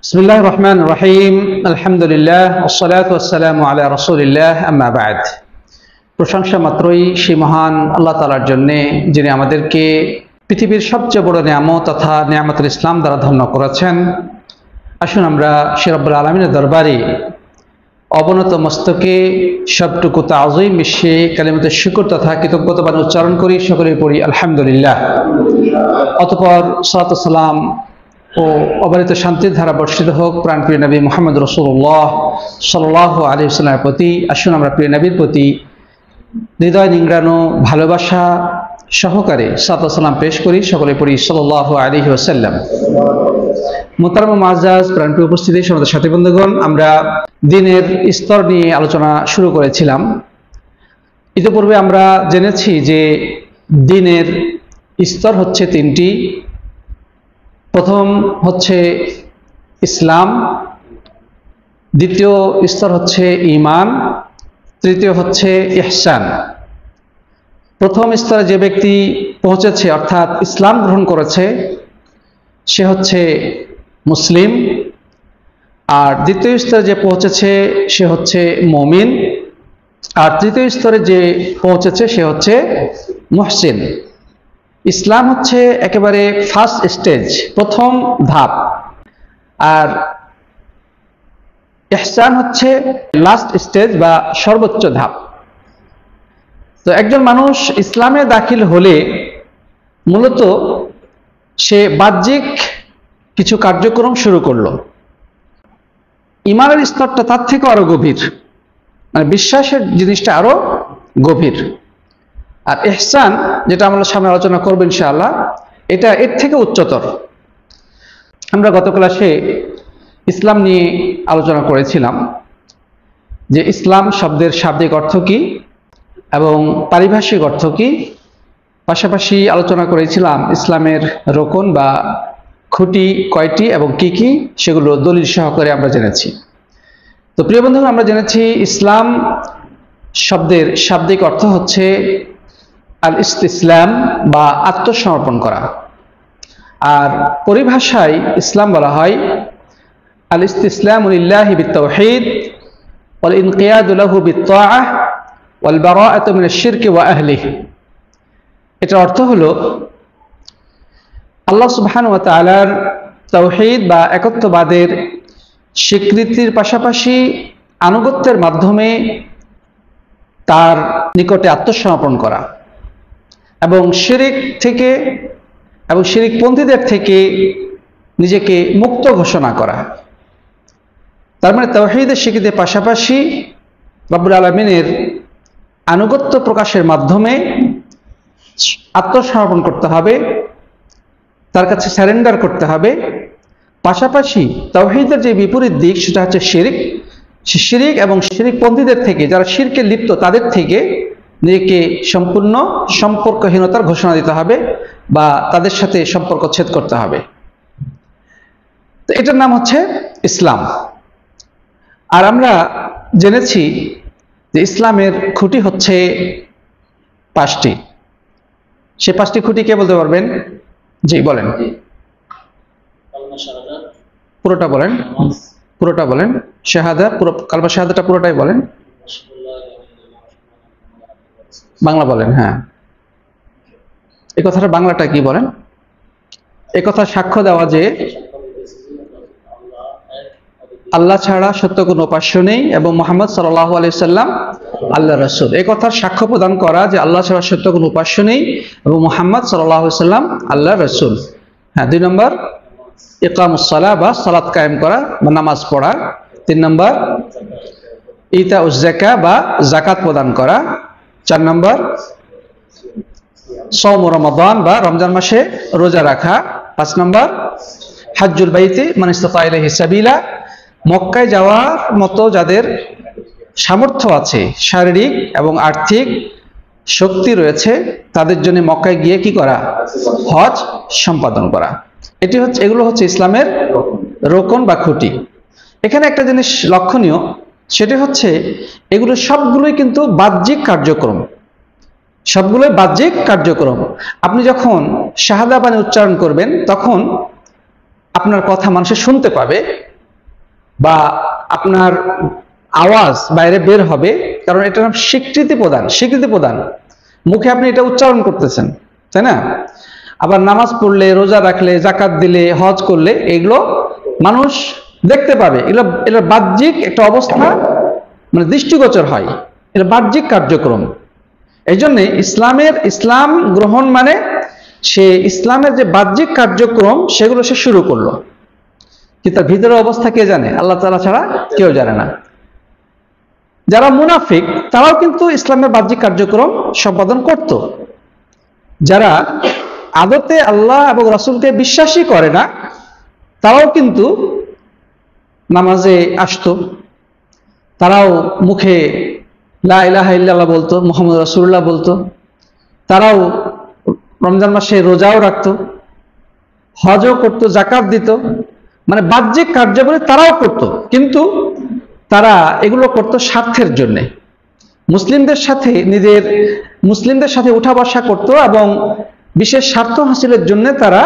বিসমিল্লাহির রহমানির রহিম আলহামদুলিল্লাহ ওয়াসসালাতু ওয়াসসালামু আলা রাসূলিল্লাহ আম্মা বা'দ। প্রশংসা মাত্রই সেই মহান আল্লাহ তাআলার জন্য, যিনি আমাদেরকে পৃথিবীর সবচেয়ে বড় নিয়ামত তথা নিয়ামতুল ইসলাম দ্বারা ধন্য করেছেন। আসুন আমরা সে রব্বুল আলামিনের দরবারে অবনত মস্তকে সবটুকু তাযীম মিশিয়ে কালিমাতুশ শুকর তথা কৃতজ্ঞতা বাণী উচ্চারণ করি। সকলে পড়ি আলহামদুলিল্লাহ। অতঃপর সালাত ও সালাম ও অবারিত শান্তির ধারা বর্ষিত হোক প্রাণপ্রিয় নবী মুহাম্মদ রাসূলুল্লাহ সাল্লাল্লাহু আলাইহি ওয়াসাল্লামের প্রতি। আসুন আমরা প্রিয় নবীর প্রতি হৃদয় নিংড়ানো ভালোবাসা সহকারে সালাত ও সালাম পেশ করি। সকলে পড়ি সাল্লাল্লাহু আলাইহি ওয়াসাল্লাম। মুহতারাম মুআজ্জাজ প্রাণপ্রিয় উপস্থিতি, আমাদের সাথী বন্ধুগণ, আমরা দ্বীনের স্তর নিয়ে আলোচনা শুরু করেছিলাম। ইতিপূর্বে আমরা জেনেছি যে দ্বীনের স্তর হচ্ছে তিনটি। প্রথম হচ্ছে ইসলাম, দ্বিতীয় স্তর হচ্ছে ঈমান, তৃতীয় হচ্ছে ইহসান। প্রথম স্তরে যে ব্যক্তি পৌঁছেছে অর্থাৎ ইসলাম গ্রহণ করেছে সে হচ্ছে মুসলিম, আর দ্বিতীয় স্তরে যে পৌঁছেছে সে হচ্ছে মুমিন, আর তৃতীয় স্তরে যে পৌঁছেছে সে হচ্ছে মুহসিন। ইসলাম হচ্ছে একেবারে ফার্স্ট স্টেজ, প্রথম ধাপ, আর ইহসান হচ্ছে লাস্ট স্টেজ বা সর্বোচ্চ ধাপ। তো একজন মানুষ ইসলামে দাখিল হলে মূলত সে বাহ্যিক কিছু কার্যক্রম শুরু করলো। ঈমানের স্তরটা তার থেকে আরো গভীর, মানে বিশ্বাসের জিনিসটা আরো গভীর। আর ইহসান, যেটা আমরা সামনে আলোচনা করব ইনশাআল্লাহ, এটা এর থেকে উচ্চতর। আমরা গত ক্লাসে ইসলাম নিয়ে আলোচনা করেছিলাম যে ইসলাম শব্দের শাব্দিক অর্থ কি এবং পারিভাষিক অর্থ কি। পাশাপাশি আলোচনা করেছিলাম ইসলামের রোকন বা খুঁটি কয়টি এবং কি কি, সেগুলো দলিল সহকারে আমরা জেনেছি। তো প্রিয় বন্ধু, আমরা জেনেছি ইসলাম শব্দের শাব্দিক অর্থ হচ্ছে আল ইসতিসলাম বা আত্মসমর্পণ করা, আর পরিভাষায় ইসলাম বলা হয় আল ইসতিসলামু লিল্লাহি বিত-তাওহীদ ওয়াল ইনকিয়াদু লাহু বিত-তাআহ ওয়াল বারাআতু মিনাশ শিরকি ওয়া আহলিহি। এটার অর্থ হলো আল্লাহ সুবহানাহু ওয়া তাআলার তাওহীদ বা একত্ববাদের স্বীকৃতির পাশাপাশি আনুগত্যের মাধ্যমে তার নিকটে আত্মসমর্পণ করা এবং শিরিক থেকে এবং শিরিকপন্থীদের থেকে নিজেকে মুক্ত ঘোষণা করা। তার মানে তাওহীদের স্বীকৃতির পাশাপাশি রব্বুল আলামিনের আনুগত্য প্রকাশের মাধ্যমে আত্মসমর্পণ করতে হবে, তার কাছে সারেন্ডার করতে হবে। পাশাপাশি তাওহীদের যে বিপরীত দিক সেটা হচ্ছে শিরিক, শিরিক এবং শিরিকপন্থীদের থেকে, যারা শিরকে লিপ্ত, তাদের থেকে নিজেকে সম্পূর্ণ সম্পর্কহীনতার ঘোষণা দিতে হবে বা তাদের সাথে সম্পর্ক ছেদ করতে হবে। তো এটার নাম হচ্ছে ইসলাম। আর আমরা জেনেছি যে ইসলামের খুঁটি হচ্ছে পাঁচটি। সে পাঁচটি খুঁটি কে বলতে পারবেন? জি বলেন, পুরোটা বলেন, পুরোটা বলেন। শাহাদা, পুরো কালমা শাহাদাটা পুরোটাই বলেন, বাংলা বলেন। হ্যাঁ, এই কথাটা বাংলাটা কি বলেন? এই কথা সাক্ষ্য দেওয়া যে আল্লাহ ছাড়া সত্য কোনো উপাস্য নেই এবং মুহাম্মদ সাল্লাল্লাহু আলাইহি সাল্লাম আল্লাহর রাসূল। এই কথার সাক্ষ্য প্রদান করা যে আল্লাহ ছাড়া সত্য কোনো উপাস্য নেই এবং মুহাম্মদ সাল্লাল্লাহু আলাইহি সাল্লাম আল্লাহর রাসূল। হ্যাঁ, 2 নম্বর ইকামুস সালাহ বা সালাত কায়েম করা বা নামাজ পড়া। 3 নম্বর ইতাউজ যাকাত বা যাকাত প্রদান করা। 4 নম্বর সাওম রমাদান বা রমজান মাসে রোজা রাখা। 5 নম্বর হজ্জুল বাইতি মান ইসতাতা ইলাইহি সাবিলা, মক্কায় যাওয়ার মতো যাদের সামর্থ্য আছে, শারীরিক এবং আর্থিক শক্তি রয়েছে, তাদের জন্য মক্কায় গিয়ে কি করা? হজ সম্পাদন করা। এগুলো হচ্ছে ইসলামের রোকন বা খুঁটি। এখানে একটা জিনিস লক্ষণীয়, সেটা হচ্ছে এগুলো সবগুলোই কিন্তু বাহ্যিক কার্যক্রম, সবগুলোই বাহ্যিক কার্যক্রম। আপনি যখন শাহাদা বাণী উচ্চারণ করবেন তখন আপনার কথা মানুষে শুনতে পাবে, বা আপনার আওয়াজ বাইরে বের হবে, কারণ এটার নাম স্বীকৃতি প্রদান। মুখে আপনি এটা উচ্চারণ করতেছেন, তাই না? আবার নামাজ পড়লে, রোজা রাখলে, জাকাত দিলে, হজ করলে এগুলো মানুষ দেখতে পাবে। এগুলো বাহ্যিক একটা অবস্থা, মানে দৃষ্টিগোচর হয়, এটা বাহ্যিক কার্যক্রম। এই জন্যে ইসলাম গ্রহণ মানে সে ইসলামের যে বাহ্যিক কার্যক্রম সেগুলো সে শুরু করলো, কিন্তু তার ভিতরের অবস্থা কে জানে? আল্লাহ তাআলা ছাড়া কেউ জানে না। যারা মুনাফিক তারাও কিন্তু ইসলামের বাহ্যিক কার্যক্রম সম্পাদন করত। যারা আদতে আল্লাহ এবং রাসূলকে বিশ্বাসই করে না তারাও কিন্তু নামাজে আসতো, তারাও মুখে লা ইলাহা ইল্লাল্লাহ বলতো, মুহাম্মদ রাসূলুল্লাহ বলতো, তারাও রমজান মাসে রোজাও রাখতো, হজও করতো, জাকাত দিত, মানে বাহ্যিক কার্যাবলী তারাও করত, কিন্তু তারা এগুলো করত স্বার্থের জন্যে। মুসলিমদের সাথে উঠা বসা করত এবং বিশেষ স্বার্থ হাসিলের জন্য তারা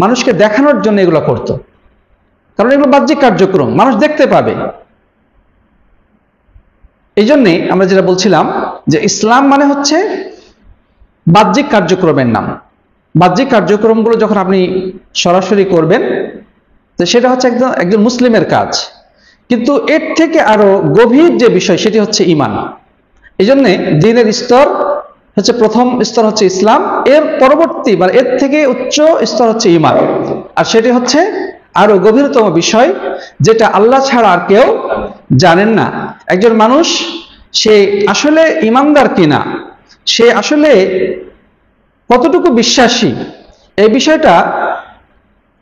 মানুষকে দেখানোর জন্য এগুলো করত, কারণ এগুলো বাহ্যিক কার্যক্রম, মানুষ দেখতে পাবে। এই জন্যে আমরা যেটা বলছিলাম যে ইসলাম মানে হচ্ছে বাহ্যিক কার্যক্রমের নাম। বাহ্যিক কার্যক্রমগুলো যখন আপনি সরাসরি করবেন তো সেটা হচ্ছে একজন মুসলিমের কাজ, কিন্তু এর থেকে আরো গভীর যে বিষয় সেটি হচ্ছে ঈমান। এই জন্যে দ্বীনের স্তর হচ্ছে, প্রথম স্তর হচ্ছে ইসলাম, এর পরবর্তী মানে এর থেকে উচ্চ স্তর হচ্ছে ঈমান, আর সেটি হচ্ছে আরো গভীরতম বিষয় যেটা আল্লাহ ছাড়া আর কেউ জানেন না। একজন মানুষ সে আসলে ঈমানদার কিনা, সে আসলে কতটুকু বিশ্বাসী, এই বিষয়টা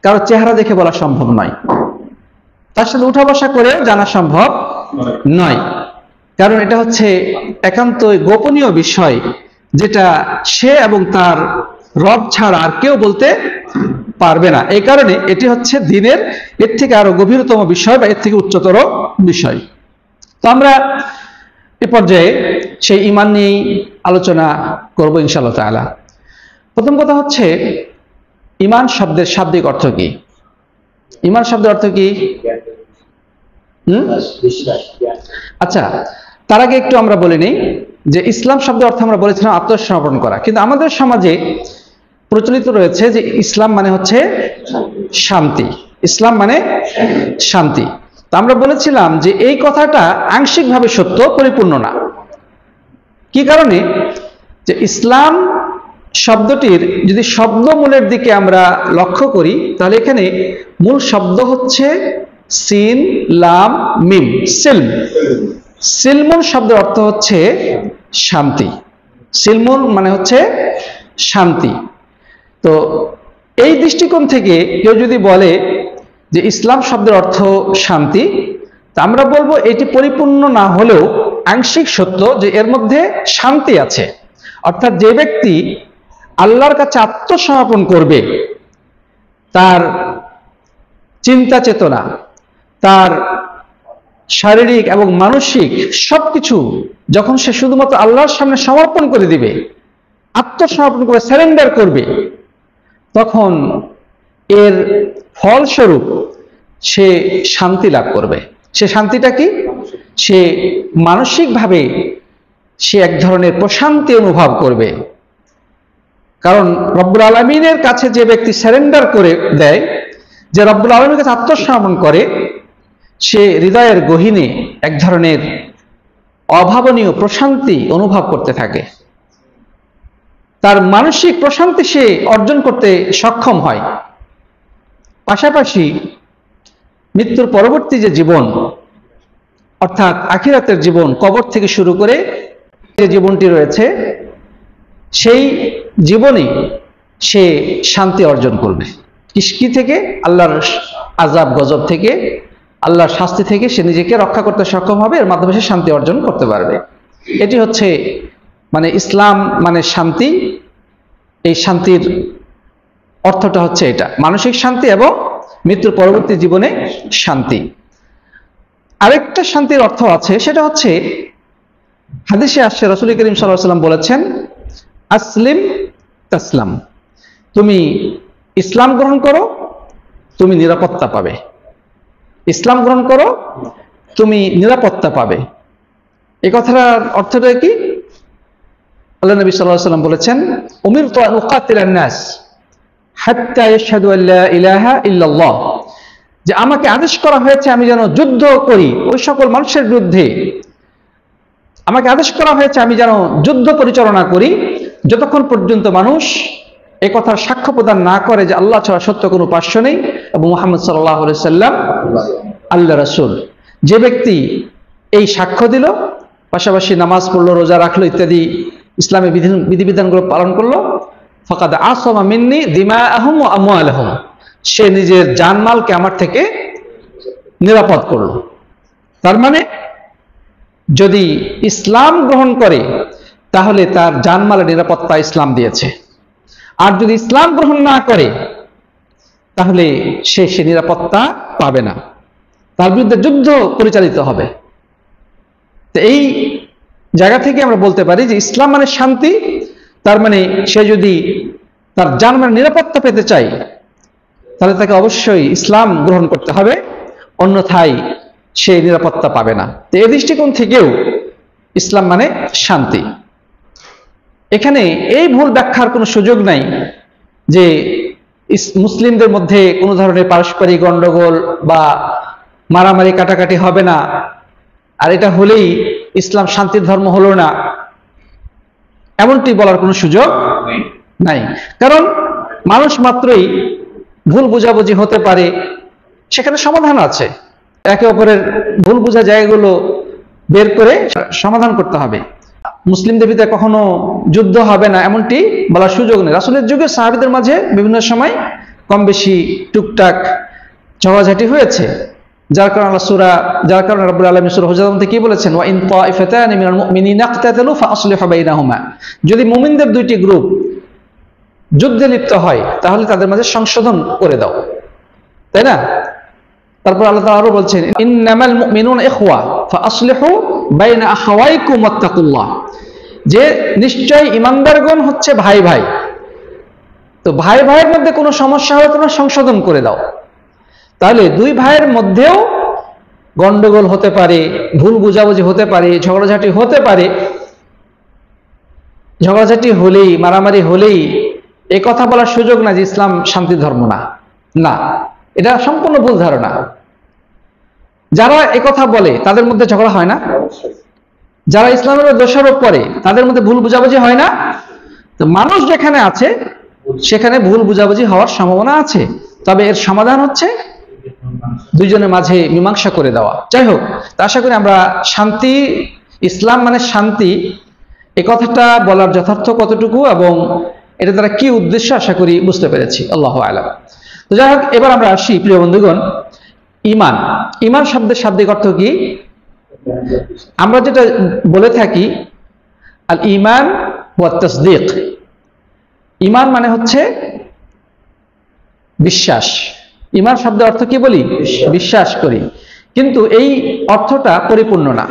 কারো চেহারা দেখে বলা সম্ভব নয়, তার সাথে উঠা বসা করে জানা সম্ভব নয়, কারণ এটা হচ্ছে একান্তই গোপনীয় বিষয় যেটা সে এবং তার রব ছাড়া আর কেউ বলতে পারবে না। এই কারণে এটি হচ্ছে দ্বীনের এর থেকে আরো গভীরতম বিষয় বা এর থেকে উচ্চতর বিষয়। তো আমরা এ পর্যায়ে সেই ঈমান নিয়েই আলোচনা করব ইনশাআল্লাহ তাআলা। প্রথম কথা হচ্ছে ঈমান শব্দের শাব্দিক অর্থ কি? ঈমান শব্দের অর্থ কি? আচ্ছা, তার আগে একটু আমরা বলে নিই যে ইসলাম শব্দের অর্থ আমরা বলেছিলাম আত্মসমর্পণ করা, কিন্তু আমাদের সমাজে প্রচলিত রয়েছে যে ইসলাম মানে হচ্ছে শান্তি। ইসলাম মানে শান্তি। তো আমরা বলেছিলাম যে এই কথাটা আংশিকভাবে সত্য, পরিপূর্ণ না। কি কারণে? যে ইসলাম শব্দটির যদি শব্দমূলের দিকে আমরা লক্ষ্য করি তাহলে এখানে মূল শব্দ হচ্ছে সিন লাম মিম, সিলম। সিলমুন শব্দের অর্থ হচ্ছে শান্তি। সিলমুন মানে হচ্ছে শান্তি। তো এই দৃষ্টিকোণ থেকে কেউ যদি বলে যে ইসলাম শব্দের অর্থ শান্তি, তা আমরা বলবো এটি পরিপূর্ণ না হলেও আংশিক সত্য যে এর মধ্যে শান্তি আছে। অর্থাৎ যে ব্যক্তি আল্লাহর কাছে আত্মসমর্পণ করবে, তার চিন্তা চেতনা, তার শারীরিক এবং মানসিক সবকিছু যখন সে শুধুমাত্র আল্লাহর সামনে সমর্পণ করে দিবে, আত্মসমর্পণ করে সারেন্ডার করবে, তখন এর ফলস্বরূপ সে শান্তি লাভ করবে। সে শান্তিটা কি? সে মানসিকভাবে সে এক ধরনের প্রশান্তি অনুভব করবে। কারণ রব্বুল আলামিনের কাছে যে ব্যক্তি সারেন্ডার করে দেয়, যে রব্বুল আলামিনের কাছে আত্মসমর্পণ করে, সে হৃদয়ের গহীনে এক ধরনের অভাবনীয় প্রশান্তি অনুভব করতে থাকে। তার মানসিক প্রশান্তি সে অর্জন করতে সক্ষম হয়। পাশাপাশি মৃত্যুর পরবর্তী যে জীবন, অর্থাৎ আখিরাতের জীবন, কবর থেকে শুরু করে যে জীবনটি রয়েছে, সেই জীবনে সে শান্তি অর্জন করবে। কি থেকে? আল্লাহর আযাব গজব থেকে, আল্লাহর শাস্তি থেকে সে নিজেকে রক্ষা করতে সক্ষম হবে, এর মাধ্যমে সে শান্তি অর্জন করতে পারবে। এটি হচ্ছে মানে ইসলাম মানে শান্তি। এই শান্তির অর্থটা হচ্ছে এটা, মানসিক শান্তি এবং মৃত্যুর পরবর্তী জীবনে শান্তি। আরেকটা শান্তির অর্থ আছে, সেটা হচ্ছে হাদিসে আসছে, রাসূল করিম সাল্লাল্লাহু আলাইহি ওয়াসাল্লাম বলেছেন, আসলিম তাসলাম, তুমি ইসলাম গ্রহণ করো, তুমি নিরাপত্তা পাবে। ইসলাম গ্রহণ করো, তুমি নিরাপত্তা পাবে। এই কথাটার অর্থটা কি? আল্লাহ নবী সাল্লাল্লাহু আলাইহি ওয়াসাল্লাম বলেছেন, উমিরতু আন উকাতিলান নাস হাত্তা ইয়াশহাদু আল্লা ইলাহা ইল্লাল্লাহ, যে আমাকে আদেশ করা হয়েছে আমি যেন যুদ্ধ করি ওই সকল মানুষের বিরুদ্ধে, আমাকে আদেশ করা হয়েছে আমি যেন যুদ্ধ পরিচালনা করি যতক্ষণ পর্যন্ত মানুষ এ কথার সাক্ষ্য প্রদান না করে যে আল্লাহ ছাড়া সত্য কোনো উপাস্য নেই এবং মুহাম্মদ সাল্লাল্লাহু আলাইহি সাল্লাম আল্লাহর রাসূল। যে ব্যক্তি এই সাক্ষ্য দিল, পাশাপাশি নামাজ পড়লো, রোজা রাখলো ইত্যাদি ইসলামের বিধিবিধানগুলো পালন করলো, ফাকাদ আসামা মিন্নি দিমাআহুম ওয়া আমওয়ালাহুম, সে নিজের জানমালকে আমার থেকে নিরাপদ করলো। তার মানে যদি ইসলাম গ্রহণ করে তাহলে তার জানমালের নিরাপত্তা ইসলাম দিয়েছে, আর যদি ইসলাম গ্রহণ না করে তাহলে সে নিরাপত্তা পাবে না, তার বিরুদ্ধে যুদ্ধ পরিচালিত হবে। তো এই জায়গা থেকে আমরা বলতে পারি যে ইসলাম মানে শান্তি। তার মানে সে যদি তার জানমালের নিরাপত্তা পেতে চায় তাহলে তাকে অবশ্যই ইসলাম গ্রহণ করতে হবে, অন্যথায় সে নিরাপত্তা পাবে না। তো এই দৃষ্টিকোণ থেকেও ইসলাম মানে শান্তি। এখানে এই ভুল ব্যাখ্যার কোনো সুযোগ নাই যে মুসলিমদের মধ্যে কোনো ধরনের পারস্পরিক গন্ডগোল বা মারামারি কাটাকাটি হবে না, আর এটা হলেই ইসলাম শান্তির ধর্ম হলো না, এমনটি বলার কোনো সুযোগ নাই। কারণ মানুষ মাত্রই ভুল বোঝাবুঝি হতে পারে, সেখানে সমাধান আছে। একে অপরের ভুল বোঝা জায়গাগুলো বের করে সমাধান করতে হবে। মুসলিমদের ভিতরে কখনো যুদ্ধ হবে না এমনটি বলার সুযোগ নেই। রাসূলের যুগে সাহাবীদের মাঝে বিভিন্ন সময় কম বেশি টুকটাক ঝগড়াঝাটি হয়েছে, যার কারণে রাব্বুল আলামিন সূরা হুজুরাতের মধ্যে কি বলেছেন, ওয়া ইন তাইফাতানি মিনাল মুমিনিনা ইকতাতালু ফাআসলিহু বাইনাহুমা, যদি মুমিনদের দুইটি গ্রুপ যুদ্ধে লিপ্ত হয় তাহলে তাদের মাঝে সংশোধন করে দাও, তাই না? তারপর আল্লাহ তাআলা আরো বলছেন, ইন্নামাল মুমিনুনা ইখওয়া ফাআসলিহু বাইনা আখাওয়াইকুম ওয়াত্তাকুল্লাহ, যে নিশ্চয় ঈমানদারগণ হচ্ছে ভাই ভাই, তো ভাই ভাইয়ের মধ্যে কোনো সমস্যা হলে তোমরা সংশোধন করে দাও। তাহলে দুই ভাইয়ের মধ্যেও গন্ডগোল হতে পারে, ভুল বুঝাবুঝি হতে পারে, ঝগড়াঝাটি হতে পারে। ঝগড়াঝাটি হলেই, মারামারি হলেই এ কথা বলার সুযোগ না যে ইসলাম শান্তি ধর্ম না, না, এটা সম্পূর্ণ ভুল ধারণা। যারা এ কথা বলে তাদের মধ্যে ঝগড়া হয় না? যারা ইসলামের দোষারোপ করে তাদের মধ্যে ভুল বুঝাবুঝি হয় না? তো মানুষ যেখানে আছে সেখানে ভুল বুঝাবুঝি হওয়ার সম্ভাবনা আছে, তবে এর সমাধান হচ্ছে দুইজনের মাঝে মীমাংসা করে দেওয়া। যাই হোক, তা আশা করি আমরা শান্তি, ইসলাম মানে শান্তি, এ কথাটা বলার যথার্থ কতটুকু এবং এটা দ্বারা কি উদ্দেশ্য আশা করি বুঝতে পেরেছি। আল্লাহু আ'লাম। তো যাই হোক, এবার আমরা আসি প্রিয় বন্ধুগণ, ঈমান। ঈমান শব্দের শাব্দিক অর্থ কি? আমরা যেটা বলে থাকি আল ঈমান ওয়া তাসদীক। ঈমান মানে হচ্ছে বিশ্বাস। ঈমান শব্দের অর্থ কি বলি? বিশ্বাস করি। কিন্তু এই অর্থটা পরিপূর্ণ না।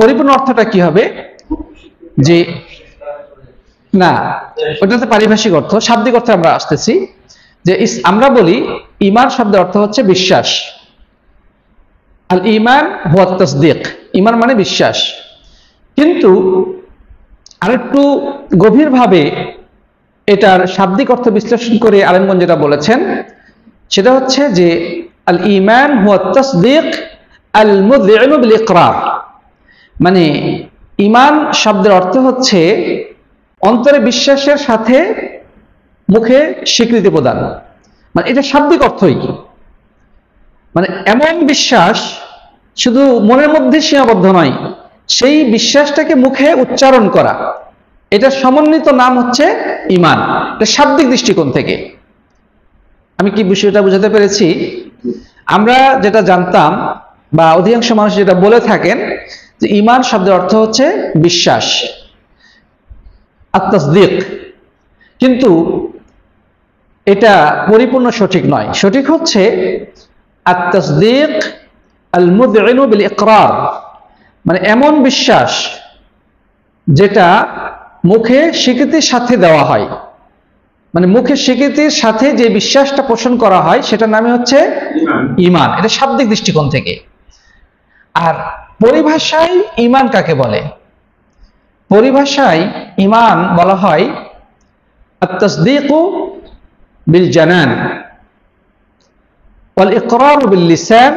পরিপূর্ণ অর্থটা কি হবে? যে না, ওটাতে পারিভাষিক অর্থ। শাব্দিক অর্থে আমরা আসতেছি যে আমরা বলি ঈমান শব্দের অর্থ হচ্ছে বিশ্বাস। আল ঈমান ওয়া তাসদীক, ঈমান মানে বিশ্বাস। কিন্তু আরেকটু গভীরভাবে এটার শাব্দিক অর্থ বিশ্লেষণ করে আলেমগণ যেটা বলেছেন সেটা হচ্ছে যে আল ঈমান হুয়া তাসদীক আল মুযইনু বিল ইকরার, মানে ঈমান শব্দের অর্থ হচ্ছে অন্তরে বিশ্বাসের সাথে মুখে স্বীকৃতি প্রদান। মানে এটা শাব্দিক অর্থই, মানে এমন বিশ্বাস শুধু মনের মধ্যে সীমাবদ্ধ নয়, সেই বিশ্বাসটাকে মুখে উচ্চারণ করা, এটা সমন্বিত নাম হচ্ছে ঈমান। এটা শাব্দিক দৃষ্টিকোণ থেকে। আমি কি বিষয়টা বুঝাতে পেরেছি? আমরা যেটা জানতাম বা অধিকাংশ মানুষ যেটা বলে থাকেন যে ঈমান শব্দের অর্থ হচ্ছে বিশ্বাস, আত-তাসদীক, কিন্তু এটা পরিপূর্ণ সঠিক নয়। সঠিক হচ্ছে আত-তাসদীক আল মুযইনু বিল ইকরার, মানে এমন বিশ্বাস যেটা মুখে স্বীকৃতির সাথে দেওয়া হয়। মানে মুখের স্বীকৃতির সাথে যে বিশ্বাসটা পোষণ করা হয় সেটার নামই হচ্ছে ঈমান। এটা শাব্দিক দৃষ্টিকোণ থেকে। আর পরিভাষায় ঈমান কাকে বলে? পরিভাষায় ঈমান বলা হয় আত-তাসদীকু বিল জানান ওয়াল ইকরারু বিল লিসান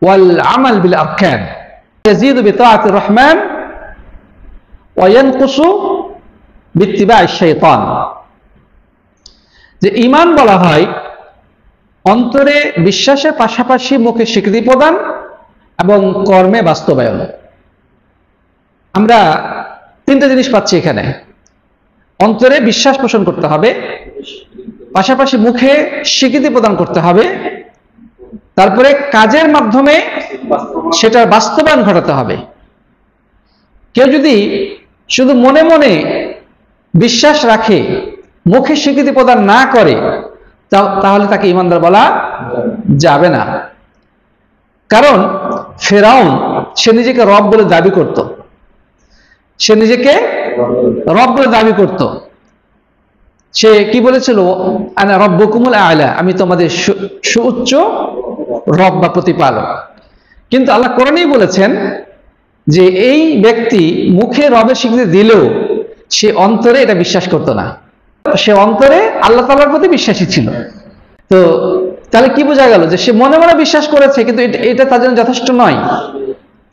ওয়াল আমাল বিল আরকান ইয়াজিদু বিতাআতির রহমান ওয়া ইয়ানকুসু বিত্তিবা'আশ শাইতান। যে ঈমান বলা হয় অন্তরে বিশ্বাসের পাশাপাশি মুখে স্বীকৃতি প্রদান এবং কর্মে বাস্তবায়ন। আমরা তিনটা জিনিস পাচ্ছি এখানে। অন্তরে বিশ্বাস পোষণ করতে হবে, পাশাপাশি মুখে স্বীকৃতি প্রদান করতে হবে, তারপরে কাজের মাধ্যমে সেটার বাস্তবায়ন ঘটাতে হবে। কেউ যদি শুধু মনে মনে বিশ্বাস রাখে, মুখে স্বীকৃতি প্রদান না করে, তাহলে তাকে ঈমানদার বলা যাবে না। কারণ ফেরাউন সে নিজেকে রব বলে দাবি করত, সে নিজেকে রব বলে দাবি করত। সে কি বলেছিল? আনা রব্বুকুমুল আ'লা, আমি তোমাদের সুউচ্চ রব বা প্রতিপালক। কিন্তু আল্লাহ কোরআনেই বলেছেন যে এই ব্যক্তি মুখে রবের স্বীকৃতি দিলেও সে অন্তরে এটা বিশ্বাস করত না। সে অন্তরে আল্লাহ তাআলার প্রতি বিশ্বাসী ছিল। তো তাহলে কি বোঝা গেল? যে সে মনে মনে বিশ্বাস করেছে, কিন্তু এটা তার জন্য যথেষ্ট নয়।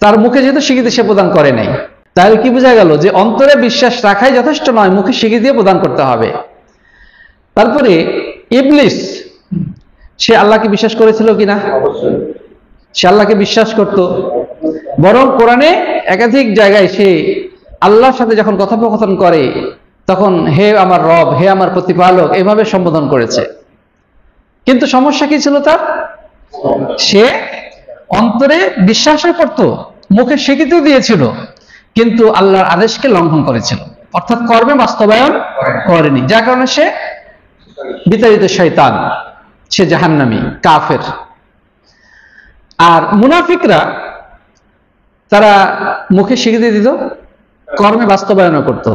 তার মুখে যেহেতু স্বীকৃতি সে প্রদান করে নাই, তাহলে কি বোঝা গেল? যে অন্তরে বিশ্বাস রাখাই যথেষ্ট নয়, মুখে স্বীকৃতিও প্রদান করতে হবে। তারপরে ইবলিস, সে আল্লাহকে বিশ্বাস করেছিল কিনা? সে আল্লাহকে বিশ্বাস করত। বরং কোরআনে একাধিক জায়গায় সে আল্লাহর সাথে যখন কথোপকথন করে তখন হে আমার রব, হে আমার প্রতিপালক এভাবে সম্বোধন করেছে। কিন্তু সমস্যা কি ছিল তার? সে অন্তরে বিশ্বাসও করত, মুখে স্বীকৃতিও দিয়েছিল, কিন্তু আল্লাহর আদেশকে লঙ্ঘন করেছিল, অর্থাৎ কর্মে বাস্তবায়ন করেনি। যার কারণে সে বিতাড়িত শয়তান, সে জাহান্নামী, কাফের। আর মুনাফিকরা তারা মুখে স্বীকৃতি দিত, কর্মে বাস্তবায়ন করত,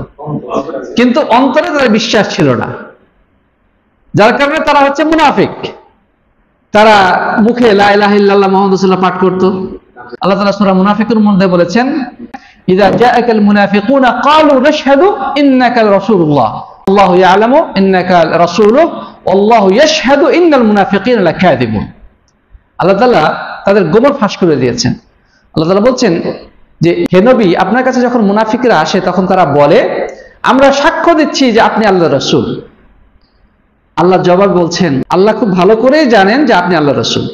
কিন্তু অন্তরে তাদের বিশ্বাস ছিল না। যার কারণে তারা হচ্ছে মুনাফিক। তারা মুখে লা ইলাহা ইল্লাল্লাহ মুহাম্মাদুর রাসূলুল্লাহ পাঠ করত। আল্লাহ তাআলা সূরা মুনাফিকুর মধ্যে বলেছেন, ইযা জাআকাল মুনাফিকুনা ক্বালু নাশহাদু ইন্নাকা রাসূলুল্লাহ আল্লাহু ইয়ালামু ইন্নাকা রাসূলুহু আল্লাহু ইয়াশহাদু ইন্নাল মুনাফিকিনা লাকাযিবুন। আল্লাহ তাআলা তাদের গোমর ফাঁস করে দিয়েছেন। আল্লাহ তাআলা বলছেন যে হে নবী, আপনার কাছে যখন মুনাফিকরা আসে তখন তারা বলে আমরা সাক্ষ্য দিচ্ছি যে আপনি আল্লাহর রাসূল। আল্লাহ জবাব বলছেন, আল্লাহ খুব ভালো করেই জানেন যে আপনি আল্লাহর রাসূল।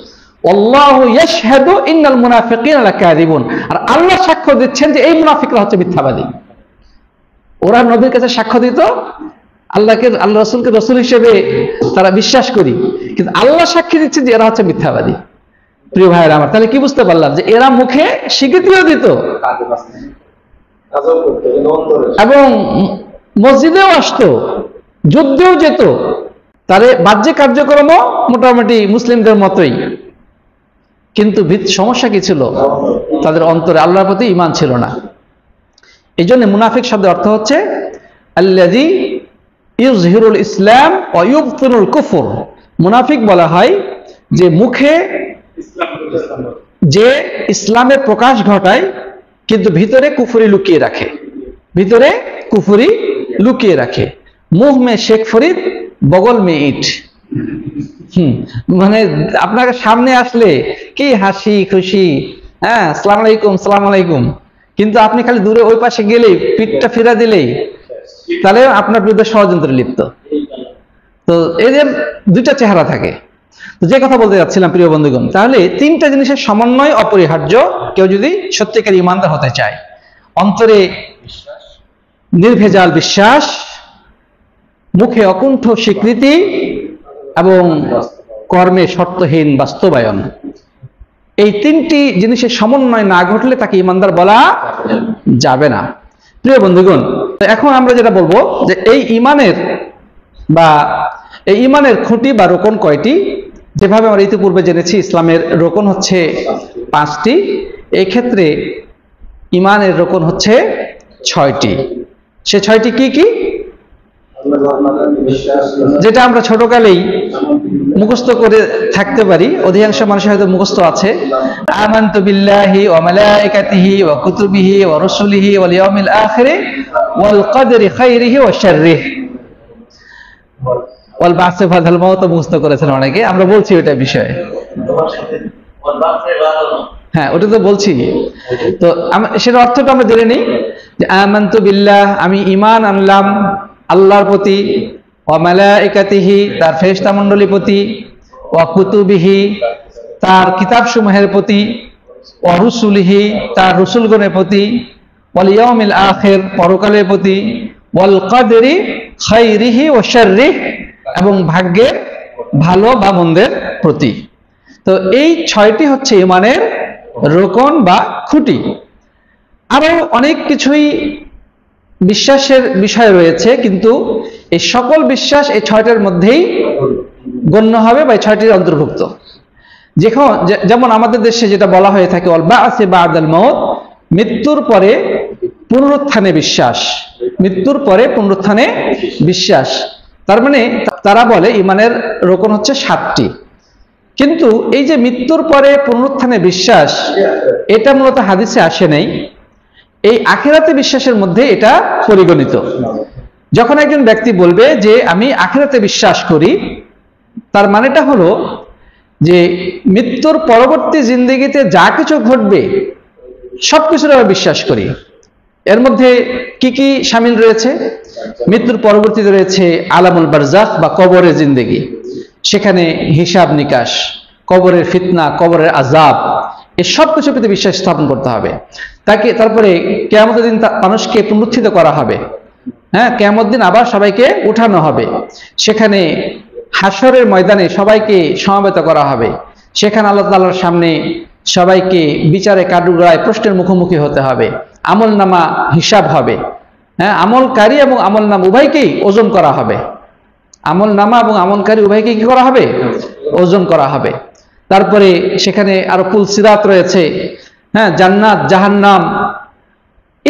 আল্লাহু ইয়াশহাদু ইন্নাল মুনাফিকিনা লাকাযিবুন। আর আল্লাহ সাক্ষ্য দিচ্ছেন যে এই মুনাফিকরা হচ্ছে মিথ্যাবাদী। ওরা নবীর কাছে সাক্ষ্য দিত, আল্লাহকে, আল্লাহ রাসূলকে রাসূল হিসেবে তারা বিশ্বাস করি, কিন্তু আল্লাহ সাক্ষী দিচ্ছে যে এরা হচ্ছে মিথ্যাবাদী। প্রিয় ভাইয়েরা আমার, তাহলে কি বুঝতে পারলাম? যে এরা মুখে স্বীকৃতিও দিত এবং মসজিদেও আসতো, যুদ্ধেও যেত, তারে বাহ্যিক কার্যক্রমও মোটামুটি মুসলিমদের মতোই, কিন্তু সমস্যা কি ছিল? তাদের অন্তরে আল্লাহর প্রতি ঈমান ছিল না। এই জন্য মুনাফিক শব্দের অর্থ হচ্ছে আল্লাযী ইউযহিরুল ইসলাম ওয়া ইউবতিনুল কুফর। মুনাফিক বলা হয় যে মুখে যে ইসলামের প্রকাশ ঘটায় কিন্তু ভিতরে কুফরি লুকিয়ে রাখে, ভিতরে কুফরি লুকিয়ে রাখে। মুহ মে শেখ ফরিদ, বগল মে ইট। মানে আপনার সামনে আসলে কি হাসি খুশি, হ্যাঁ আসসালামু আলাইকুম সালাম আলাইকুম, কিন্তু আপনি খালি দূরে ওই পাশে গেলেই, পিঠটা ফিরা দিলেই তাহলে আপনার বিরুদ্ধে ষড়যন্ত্রে লিপ্ত। তো এদের দুইটা চেহারা থাকে। তো যে কথা বলতে যাচ্ছিলাম প্রিয় বন্ধুগণ, তাহলে তিনটা জিনিসের সমন্বয় অপরিহার্য কেউ যদি সত্যিকার ঈমানদার হতে চায়। অন্তরে নির্ভেজাল বিশ্বাস, মুখে অকুণ্ঠ স্বীকৃতি এবং কর্মে শর্তহীন বাস্তবায়ন। এই তিনটি জিনিসের সমন্বয় না ঘটলে তাকে ঈমানদার বলা যাবে না। প্রিয় বন্ধুগণ, এখন আমরা যেটা বলবো যে এই ঈমানের খুঁটি বা রোকন কয়টি? যেভাবে আমরা ইতিপূর্বে জেনেছি ইসলামের রোকন হচ্ছে 5টি, এই ক্ষেত্রে ঈমানের রোকন হচ্ছে 6টি। সে 6টি কি কি? যেটা আমরা ছোটকালেই মুখস্থ করে থাকতে পারি, অধিকাংশ মানুষের হয়তো মুখস্থ আছে। আমানতু বিল্লাহি ওয়া মালাইকাতিহি ওয়া কুতুবিহি ওয়া রুসুলিহি ওয়াল ইয়াউমিল আখির ওয়াল কদরি খাইরিহি ওয়া শাররিহি ওয়াল বা'সি বাদাল মাউত মুখস্থ করেছেন অনেকে। আমরা বলছি ওটা বিষয়ে, হ্যাঁ ওটা তো বলছি। তো সেটার অর্থটা আমরা জেনে নিই যে আমানতু বিল্লাহ, আমি ঈমান আনলাম আল্লাহর প্রতি, ওয়া মালাইকাতিহি, তার ফেরেশতা মণ্ডলীর প্রতি, ওয়া কুতুবিহি, তার কিতাবসমূহের প্রতি, ওয়া রুসুলিহি, তার রসুলগণের প্রতি, ওয়াল ইয়াউমিল আখির, পরকালের প্রতি, ওয়াল কদরি খাইরিহি ওয়া শাররিহি, এবং ভাগ্যের ভালো বা মন্দের প্রতি। তো এই 6টি হচ্ছে ঈমানের রোকন বা খুঁটি। আরো অনেক কিছুই বিশ্বাসের বিষয় রয়েছে, কিন্তু এই সকল বিশ্বাস এই 6টার মধ্যেই গণ্য হবে বা এই 6টির অন্তর্ভুক্ত। যেমন আমাদের দেশে যেটা বলা হয়ে থাকে ওয়াল বা'সি বা'দাল মাউত, মৃত্যুর পরে পুনরুত্থানে বিশ্বাস, মৃত্যুর পরে পুনরুত্থানে বিশ্বাস। তার মানে তারা বলে ঈমানের রোকন হচ্ছে 7টি, কিন্তু এই যে মৃত্যুর পরে পুনরুত্থানে বিশ্বাস, এটা মূলত হাদিসে আসে নাই। এই আখিরাতে বিশ্বাসের মধ্যে এটা পরিগণিত। যখন একজন ব্যক্তি বলবে যে আমি আখিরাতে বিশ্বাস করি, তার মানেটা হলো যে মৃত্যুর পরবর্তী জিন্দেগিতে যা কিছু ঘটবে সবকিছুর আমরা বিশ্বাস করি। এর মধ্যে কি কি শামিল রয়েছে? মৃত্যুর পরবর্তীতে রয়েছে আলামুল বারজাখ বা কবরের জিন্দেগি, সেখানে হিসাব নিকাশ, কবরের ফিতনা, কবরের আযাব, এই সব কিছুর প্রতি বিশ্বাস স্থাপন করতে হবে। তারপরে কিয়ামতের দিন মানুষকে পুনরুত্থিত করা হবে, হ্যাঁ, কিয়ামতের দিন আবার সবাইকে উঠানো হবে, সেখানে হাসরের ময়দানে সবাইকে সমবেত করা হবে, সেখানে আল্লাহ তাআলার সামনে সবাইকে বিচারে কাঠগড়ায় প্রশ্নের মুখোমুখি হতে হবে, আমল নামা হিসাব হবে, হ্যাঁ, আমলকারী এবং আমল নাম উভয়কেই ওজন করা হবে, আমল নামা এবং আমলকারী উভয়কে কি করা হবে? ওজন করা হবে। তারপরে সেখানে আরো পুল সিরাত রয়েছে, হ্যাঁ, জান্নাত জাহান্নাম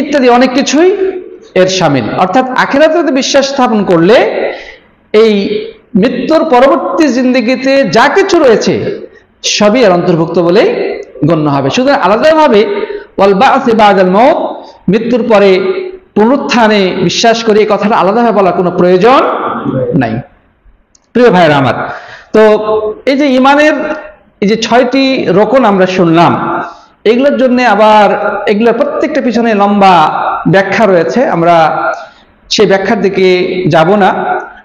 ইত্যাদি অনেক কিছুই এর শামিল। অর্থাৎ আখিরাতে বিশ্বাস স্থাপন করলে এই মৃত্যুর পরবর্তী জিন্দেগিতে যা কিছু রয়েছে সবই এর অন্তর্ভুক্ত বলেই গণ্য হবে। সুতরাং আলাদাভাবে ওয়াল বা'সি বা'দাল মাউত, মৃত্যুর পরে পুনরুত্থানে বিশ্বাস করে এই কথাটা আলাদাভাবে বলার কোনো প্রয়োজন নাই। প্রিয় ভাইরা আমার, তো এই যে ঈমানের এই যে 6টি রোকন আমরা শুনলাম, এগুলোর জন্য আবার এগুলোর প্রত্যেকটা পিছনে লম্বা ব্যাখ্যা রয়েছে। আমরা সেই ব্যাখ্যার দিকে যাব না।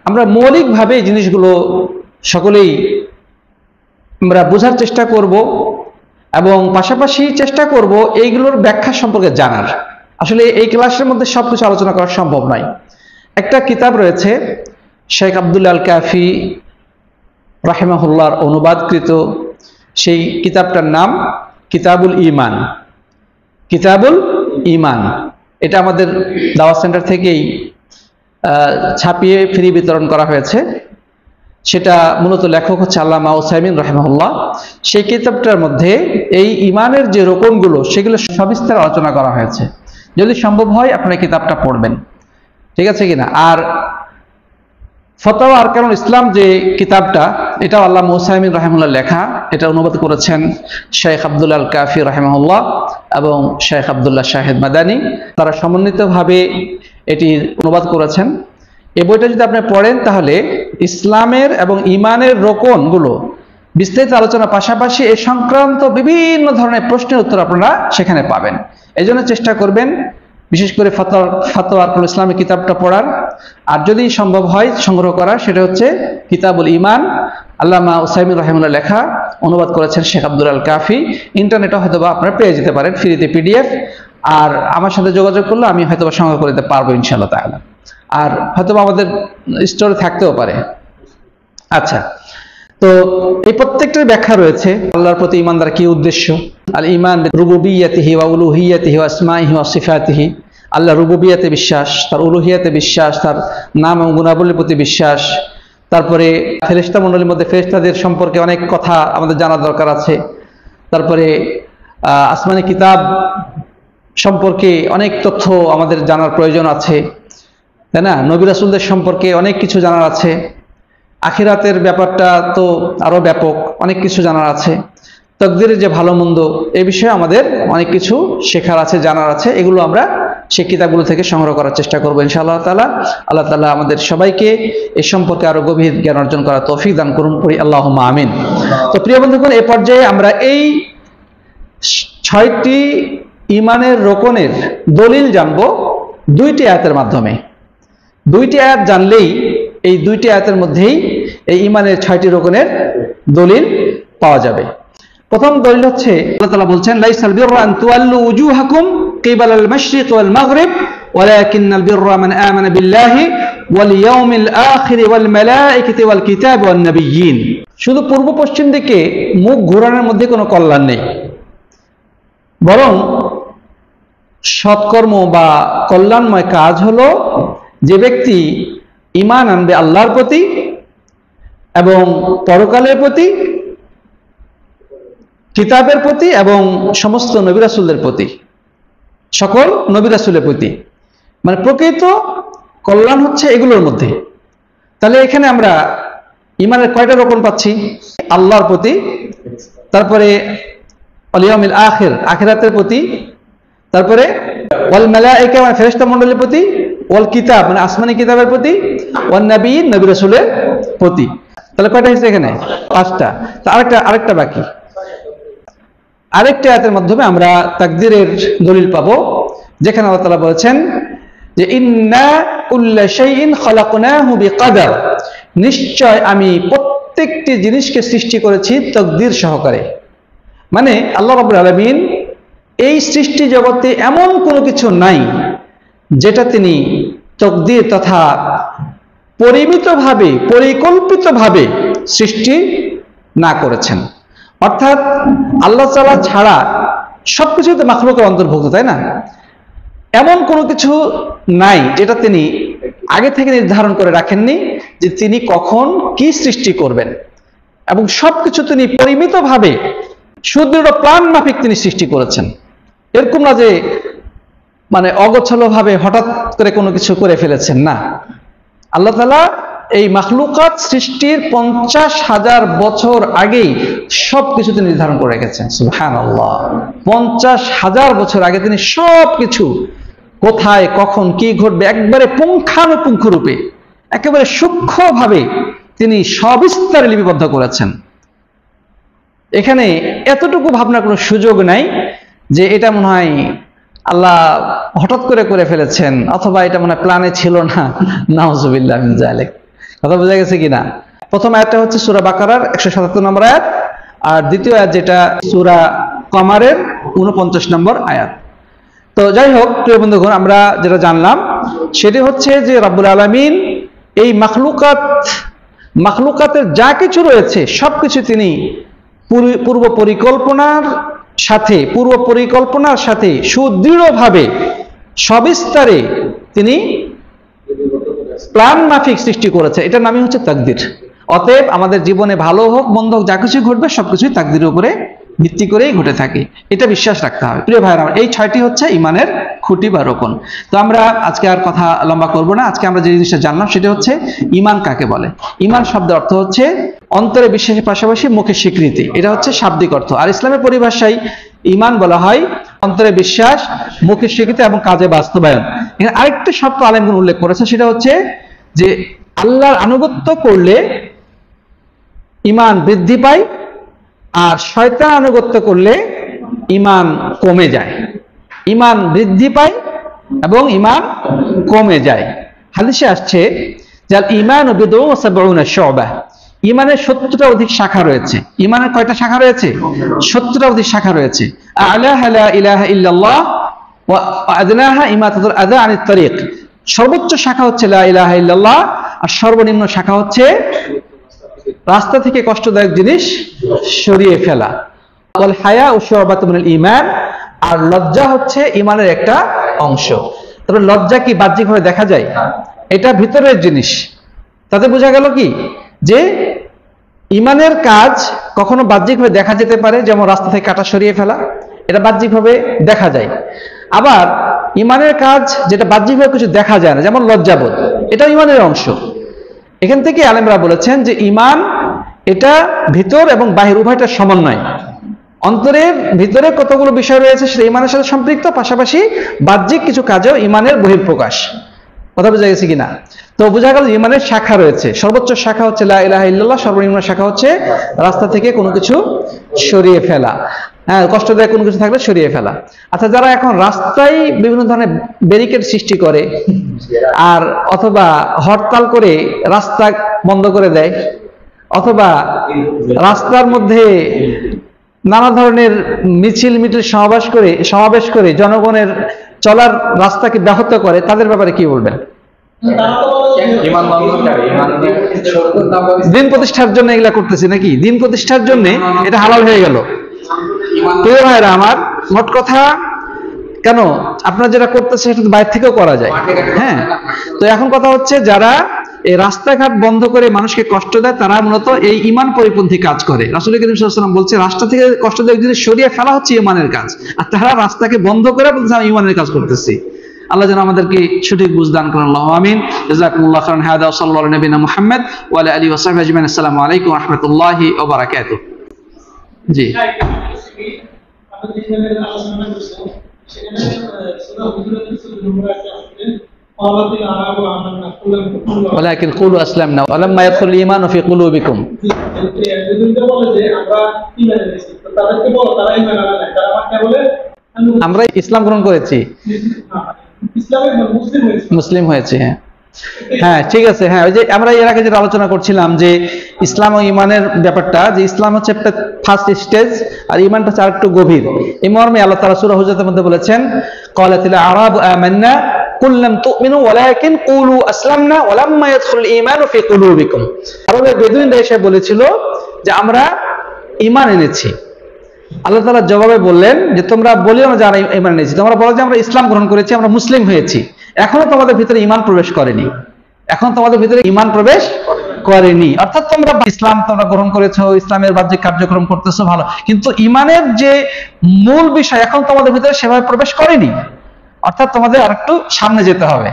আমরা মৌলিকভাবে এই জিনিসগুলো সকলেই আমরা বোঝার চেষ্টা করব এবং পাশাপাশি চেষ্টা করব এইগুলোর ব্যাখ্যা সম্পর্কে জানার। আসলে এই ক্লাসের মধ্যে সবকিছু আলোচনা করা সম্ভব নয়। একটা কিতাব রয়েছে শেখ আব্দুল্লাহ আল কাফি রাহিমাহুল্লাহর অনুবাদকৃত, সেই কিতাবটার নাম কিতাবুল ঈমান। কিতাবুল ঈমান, এটা আমাদের দাওয়াত সেন্টার থেকেই ছাপিয়ে ফ্রি বিতরণ করা হয়েছে। সেটা মূলত লেখক হচ্ছে আল্লামা উসাইমিন রাহিমাহুল্লাহ। সেই কিতাবটার মধ্যে এই ঈমানের যে রোকনগুলো সেগুলো সবিস্তার আলোচনা করা হয়েছে। যদি সম্ভব হয় আপনারা কিতাবটা পড়বেন, ঠিক আছে কিনা। আর ফতোয়া আরকানুল ইসলাম যে কিতাবটা, এটাও আল্লামা উসাইমিন রাহিমাহুল্লাহ লেখা। এটা অনুবাদ করেছেন শেখ আব্দুল্লাহ আল কাফি রাহিমাহুল্লাহ এবং শেখ আব্দুল্লাহ শাহিদ মাদানী। তারা সমন্বিতভাবে এটি অনুবাদ করেছেন। এই বইটা যদি আপনি পড়েন তাহলে ইসলামের এবং ঈমানের রোকনগুলো বিস্তারিত আলোচনার পাশাপাশি এই সংক্রান্ত বিভিন্ন ধরনের প্রশ্নের উত্তর আপনারা সেখানে পাবেন। এই জন্য চেষ্টা করবেন বিশেষ করে ফতোয়া আরকানুল ইসলামের কিতাবটা পড়ার, আর যদি সম্ভব হয় সংগ্রহ করার, সেটা হচ্ছে কিতাবুল ঈমান, আল্লামা উসাইমিন রাহিমাহুল্লাহ লেখা, অনুবাদ করেছেন শেখ আব্দুল আল কাফি। ইন্টারনেটে হয়তো বা আপনারা পেয়ে যেতে পারেন ফ্রিতে পিডিএফ, আর আমার সাথে যোগাযোগ করলে আমি হয়তো বা সংগ্রহ করে দিতে পারবো ইনশাআল্লাহ তাআলা, আর হয়তো আমাদের স্টোরে থাকতেও পারে। আচ্ছা, তো এই প্রত্যেকটার ব্যাখ্যা রয়েছে। আল্লাহর প্রতি ঈমানদার কি উদ্দেশ্য? আল ঈমান বিরুবুবিয়্যাতিহি ওয়া উলুহিয়্যাতিহি ওয়া আসমাইহি ওয়া সিফাতিহি। আল্লাহ রুবুবিয়্যাতে বিশ্বাস, তার উলুহিয়্যাতে বিশ্বাস, তার নাম এবং গুণাবলীর প্রতি বিশ্বাস। তারপরে ফেরেশতা মণ্ডলীর মধ্যে ফেরেশতাদের সম্পর্কে অনেক কথা আমাদের জানার দরকার আছে। তারপরে আসমানি কিতাব সম্পর্কে অনেক তথ্য আমাদের জানার প্রয়োজন আছে। তাই না? নবী রাসূলদের সম্পর্কে অনেক কিছু জানার আছে, আখিরাতের ব্যাপারটা তো আরো ব্যাপক, অনেক কিছু জানার আছে, তাকদীরের যে ভালো মন্দ এই বিষয়ে আমাদের অনেক কিছু শেখার আছে, জানার আছে। এগুলো আমরা সেই কিতাবগুলো থেকে সংগ্রহ করার চেষ্টা করবো ইনশাআল্লাহ তাআলা। আল্লাহ তাআলা আমাদের সবাইকে এ সম্পর্কে আরো গভীর জ্ঞান অর্জন করার তৌফিক দান করুন, পড়ি আল্লাহুম্মা আমিন। তো প্রিয় বন্ধুগণ, এ পর্যায়ে আমরা এই 6টি ঈমানের রোকনের দলিল জানবো 2টি আয়াতের মাধ্যমে। 2টি আয়াত জানলেই এই 2টি আয়াতের মধ্যেই এই ঈমানের 6টি রোকনের দলিল পাওয়া যাবে। প্রথম দলিল হচ্ছে আল্লাহ তাআলা বলছেন, লাইসাল বিররা আন তুওয়াল্লু উজুহাকুম কিবালাল মাশরিক ওয়াল মাগরিব ওয়ালাকিন্নাল বিররা মান আমানা বিল্লাহি ওয়াল ইয়াউমিল আখির ওয়াল মালাইকাতি ওয়াল কিতাবি ওয়ান নাবিয়্যিন। শুধু পূর্ব পশ্চিম দিকে মুখ ঘোরানোর মধ্যে কোনো কল্যাণ নেই, বরং সৎকর্ম বা কল্যাণময় কাজ হলো যে ব্যক্তি ঈমান আনবে আল্লাহর প্রতি এবং পরকালের প্রতি, কিতাবের প্রতি এবং সমস্ত নবী রাসূলদের প্রতি, সকল নবী রাসূলের প্রতি। মানে প্রকৃত কল্যাণ হচ্ছে এগুলোর মধ্যে। তাহলে এখানে আমরা ঈমানের কয়টা রকম পাচ্ছি? আল্লাহর প্রতি, তারপরে ওয়াল ইয়াউমিল আখির, আখিরাতের প্রতি, তারপরে ওয়াল মালায়েকা মানে ফেরেশতা মণ্ডলীর প্রতি, ওয়াল কিতাব মানে আসমানি কিতাবের প্রতি, ওয়ান নাবিয়্যিন নবী রাসূলের প্রতি। তাহলে কয়টা হয়েছে এখানে? 5টা। তো আরেকটা বাকি। আরেকটা আয়াতের মাধ্যমে আমরা তাকদীরের দলিল পাবো, যেখানে আল্লাহ তাআলা বলেছেন যে ইন্না কুল্লা শাইইন খালাকনাহু বিকদর, নিশ্চয় আমি প্রত্যেকটি জিনিসকে সৃষ্টি করেছি তাকদীর সহকারে। মানে আল্লাহ রাব্বুল আলামিন এই সৃষ্টি জগতে এমন কোনো কিছু নাই যেটা তিনি তাকদীর তথা পরিমিতভাবে পরিকল্পিতভাবে সৃষ্টি না করেছেন। অর্থাৎ আল্লাহ তাআলা ছাড়া সবকিছুতে মাখলুকের অন্তর্ভুক্ত, তাই না? এমন কোনো কিছু নাই যেটা তিনি আগে থেকে নির্ধারণ করে রাখেননি যে তিনি কখন কি সৃষ্টি করবেন, এবং সবকিছু তিনি পরিমিতভাবে সুদৃঢ় প্ল্যান মাফিক তিনি সৃষ্টি করেছেন। এরকম না যে মানে অগোছালোভাবে হঠাৎ করে কোনো কিছু করে ফেলেছেন, না। আল্লাহ তাআলা এই মাখলুকাত সৃষ্টির 50,000 বছর আগেই সবকিছু তিনি নির্ধারণ করে রেখেছেন। সুবহানাল্লাহ, 50,000 বছর আগে তিনি সবকিছু কোথায় কখন কি ঘটবে একবারে পুঙ্খানুপুঙ্খ রূপে একেবারে সূক্ষ্মভাবে তিনি সবিস্তারে লিপিবদ্ধ করেছেন। এখানে এতটুকু ভাবনার কোনো সুযোগ নাই যে এটা মনে হয় আল্লাহ হঠাৎ করে ফেলেছেন, অথবা এটা মনে হয় প্ল্যানে ছিল না। নাউজুবিল্লাহ মিন যালিক। কথা বোঝা গেছে কিনা? প্রথম আয়াতটা হচ্ছে সূরা বাকারার 177 নম্বর আয়াত, আর দ্বিতীয় আয়াত যেটা সূরা কমারের 49 নম্বর আয়াত। তো যাই হোক প্রিয় বন্ধুগণ, আমরা যেটা জানলাম সেটি হচ্ছে যে রব্বুল আলামিন এই মাখলুকাতের যা কিছু রয়েছে সবকিছু তিনি পূর্ব পরিকল্পনার সাথে সুদৃঢ়ভাবে সবিস্তারে তিনি প্ল্যান মাফিক সৃষ্টি করেছে। এটার নামই হচ্ছে তাকদীর। অতএব আমাদের জীবনে ভালো হোক মন্দ হোক যা কিছু ঘটবে সবকিছুই তাকদীরের উপরে ভিত্তি করেই ঘটে থাকে, এটা বিশ্বাস রাখতে হবে। প্রিয় ভাইরা আমার, এই 6টি হচ্ছে ঈমানের খুঁটি বা রোকন। তো আমরা আজকে আর কথা লম্বা করব না। আজকে আমরা যে জিনিসটা জানলাম সেটা হচ্ছে ঈমান কাকে বলে। ঈমান শব্দের অর্থ হচ্ছে অন্তরে বিশ্বাসের পাশাপাশি মুখে স্বীকৃতি, এটা হচ্ছে শাব্দিক অর্থ। আর ইসলামের পরিভাষায় ঈমান বলা হয় অন্তরে বিশ্বাস, মুখে স্বীকৃতি এবং কাজে বাস্তবায়ন। এখানে আরেকটা শব্দ আলেমগণ উল্লেখ করেছে, সেটা হচ্ছে যে আল্লাহর আনুগত্য করলে ঈমান বৃদ্ধি পায়, আর শয়তান আনুগত্য করলে ঈমান কমে যায়। ঈমান বৃদ্ধি পায় এবং ঈমান কমে যায়। হাদিসে আসছে যে ঈমানু বিদ'উন ওয়া সাব'উনা শু'বা, ঈমানের 70টা অধিক শাখা রয়েছে। ঈমানের কয়টা শাখা রয়েছে? 70টা অধিক শাখা রয়েছে। আ'লাহা লা ইলাহা ইল্লাল্লাহ ওয়া আদনাহা ইমাতাতুল আযা আনিত তারিক। সর্বোচ্চ শাখা হচ্ছে লা ইলাহা ইল্লাল্লাহ, আর সর্বনিম্ন শাখা হচ্ছে রাস্তা থেকে কষ্টদায়ক জিনিস সরিয়ে ফেলা। ওয়াল হায়াউ শু'বাতুম মিনাল ঈমান, আর লজ্জা হচ্ছে ঈমানের একটা অংশ। তবে লজ্জা কি বাহ্যিকভাবে দেখা যায়? এটা ভিতরের জিনিস। তাতে বোঝা গেল কি যে ঈমানের কাজ কখনো বাহ্যিকভাবে দেখা যেতে পারে, যেমন রাস্তা থেকে কাঁটা সরিয়ে ফেলা, এটা বাহ্যিকভাবে দেখা যায়। আবার ইমানের কাজ যেটা বাহ্যিকভাবে কিছু দেখা যায় না, যেমন লজ্জাবোধ, এটাও ইমানের অংশ। এখান থেকে আলেমরা বলেছেন যে ইমান এটা ভিতর এবং বাহির উভয়টার সমন্বয়। অন্তরের ভিতরে কতগুলো বিষয় রয়েছে সেটা ইমানের সাথে সম্পৃক্ত, পাশাপাশি বাহ্যিক কিছু কাজেও ইমানের বহিঃপ্রকাশ। কথা বোঝা গেছে কিনা? তো বোঝা গেল ইমানের শাখা রয়েছে। সর্বোচ্চ শাখা হচ্ছে লা ইলাহা ইল্লাল্লাহ, সর্বনিম্ন শাখা হচ্ছে রাস্তা থেকে কোনো কিছু সরিয়ে ফেলা, হ্যাঁ, কষ্টদায়ক কোনো কিছু থাকলে সরিয়ে ফেলা। আচ্ছা, যারা এখন রাস্তায় বিভিন্ন ধরনের ব্যারিকেড সৃষ্টি করে আর অথবা হরতাল করে রাস্তা বন্ধ করে দেয়, অথবা রাস্তার মধ্যে নানা ধরনের মিছিল সমাবেশ করে জনগণের চলার রাস্তাকে ব্যাহত করে, তাদের ব্যাপারে কি বলবেন? দিন প্রতিষ্ঠার জন্য এগুলা করতেছে নাকি? দিন প্রতিষ্ঠার জন্য এটা হালাল হয়ে গেল। প্রিয় ভাইরা আমার, মোট কথা, কেন আপনারা যেটা করতেছে সেটা তো বাইরে থেকেও করা যায়। হ্যাঁ, তো এখন কথা হচ্ছে যারা এই রাস্তাঘাট বন্ধ করে মানুষকে কষ্ট দেয় তারা মূলত এই ইমান পরিপন্থী কাজ করে। রাসূল করিম সাল্লাল্লাহু আলাইহি ওয়াসাল্লাম বলছে রাস্তা থেকে কষ্টদায়ক জিনিস সরিয়ে ফেলা হচ্ছে ইমানের কাজ, আর তারা রাস্তাকে বন্ধ করে বলছে আমি ইমানের কাজ করতেছি। আল্লাহ যেন আমাদেরকে সঠিক বুঝ দান করেন। আল্লাহু আমিন। জাযাকুমুল্লাহু খাইরান। হাদা ওয়া সাল্লাল্লাহু আলা নবিনা মুহাম্মদ ওয়া আলা আলিহি ওয়া সাহবিহি আজমাইন। আসসালামু আলাইকুম ওয়া রাহমাতুল্লাহি ওয়া বারাকাতুহু। জি, ওয়ালাকিন কুলু আসলামনা ওয়ালাম্মা ইয়াদখুলুল ঈমানু ফি কুলুবিকুম। আমরা ইসলাম গ্রহণ করেছি, মুসলিম হয়েছে। হ্যাঁ হ্যাঁ, ঠিক আছে। হ্যাঁ, ওই যে আমরা এর আগে যেটা আলোচনা করছিলাম যে ইসলাম ও ইমানের ব্যাপারটা, যে ইসলাম হচ্ছে একটা ফার্স্ট স্টেজ আর ইমানটা হচ্ছে আরেকটু গভীর। এই মর্মে আল্লাহ তাআলা সূরা হুজরাতের মধ্যে বলেছেন, ক্বালাতিল আরাবু আমান্না কুল লাম তুমিনু ওয়ালাকিন কুলু আসলামনা ওয়ালাম্মা ইয়াদখুলুল ঈমানু ফি কুলুবিকুম। আরবের বেদুইনরা এসে বলেছিল যে আমরা ঈমান এনেছি। আল্লাহ তাআলা জবাবে বললেন যে তোমরা বলিও না যে আমরা ঈমান এনেছি, তোমরা বলো যে আমরা ইসলাম গ্রহণ করেছি, আমরা মুসলিম হয়েছি। এখনো তোমাদের ভিতরে ঈমান প্রবেশ করেনি, এখন তোমাদের ভিতরে ঈমান প্রবেশ করেনি। অর্থাৎ তোমরা ইসলাম তোমরা গ্রহণ করেছো, ইসলামের বাহ্যিক কার্যক্রম করতেছো, ভালো, কিন্তু ঈমানের যে মূল বিষয় এখন তোমাদের ভিতরে সেভাবে প্রবেশ করেনি। অর্থাৎ তোমাদের আরেকটু সামনে যেতে হবে।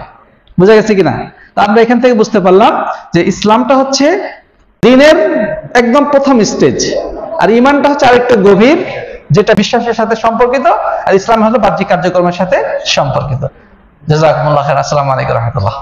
বুঝা গেছে কিনা? তো আমরা এখান থেকে বুঝতে পারলাম যে ইসলামটা হচ্ছে দ্বীনের একদম প্রথম স্টেজ, আর ঈমানটা হচ্ছে আরেকটু গভীর, যেটা বিশ্বাসের সাথে সম্পর্কিত, আর ইসলাম হলো বাহ্যিক কার্যক্রমের সাথে সম্পর্কিত। জাযাকুমুল্লাহু খাইরান। আসসালামু আলাইকুম ওয়া রাহমাতুল্লাহ।